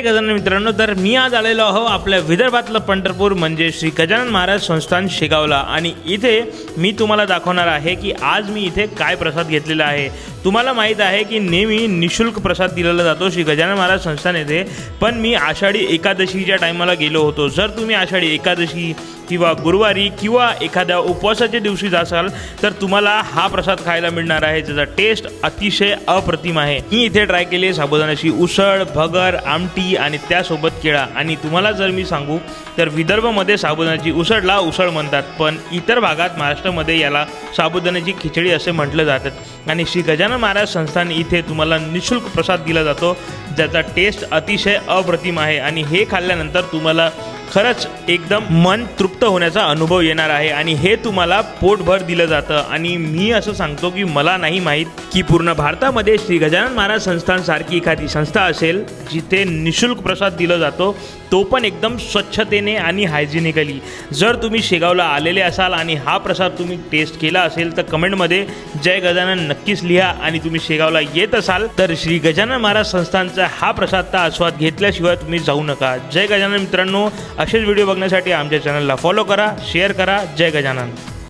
गजानन मित्रांनो, तर मी आज आलेलो आहो आपल्या विदर्भातलं पंढरपूर म्हणजे श्री गजानन महाराज संस्थान शेगावला। आणि इथे मी तुम्हाला दाखवणार आहे की आज मी इथे काय प्रसाद घेतलेला आहे। तुम्हाला माहीत आहे की नेहमी निशुल्क प्रसाद दिलेला जातो श्री गजानन महाराज संस्थान येथे, पण मी आषाढी एकादशीच्या टायमाला गेलो होतो। जर तुम्ही आषाढी एकादशी किंवा गुरुवारी किंवा एखाद्या उपवासाच्या दिवशी जासाल तर तुम्हाला हा प्रसाद खायला मिळणार आहे, ज्याचा टेस्ट अतिशय अप्रतिम आहे। मी इथे ट्राय केली साबुदाण्याची उसळ, भगर, आमटी आणि त्यासोबत केळा। आणि तुम्हाला जर मी सांगू तर विदर्भामध्ये साबुदाण्याची उसळला उसळ म्हणतात, पण इतर भागात महाराष्ट्रामध्ये याला साबुदाण्याची खिचडी असे म्हटलं जातं। आणि श्री गजानन महाराज संस्थान इथे तुम्हाला निशुल्क प्रसाद दिला जातो, ज्याचा टेस्ट अतिशय अप्रतिम आहे। आणि हे खाल्ल्यानंतर तुम्हाला खरंच एकदम मन तृप्त होण्याचा अनुभव येणार आहे आणि हे तुम्हाला पोटभर दिलं जातं। आणि मी असं सांगतो की मला नाही माहीत की पूर्ण भारतामध्ये श्री गजानन महाराज संस्थान सारखी एखादी संस्था असेल जिथे निशुल्क प्रसाद दिला जातो, तो पण एकदम स्वच्छतेने आणि हायजिनिकली। जर तुम्ही शेगावला आलेले असाल आणि हा प्रसाद तुम्ही टेस्ट केला असेल तर कमेंटमध्ये जय गजानन नक्कीच लिहा। आणि तुम्ही शेगावला येत असाल तर श्री गजानन महाराज संस्थानचा हा प्रसादचा आस्वाद घेतल्याशिवाय तुम्ही जाऊ नका। जय गजानन मित्रांनो, असेच व्हिडिओ बघण्यासाठी आमच्या चॅनलला फॉलो करा, शेअर करा। जय गजानन।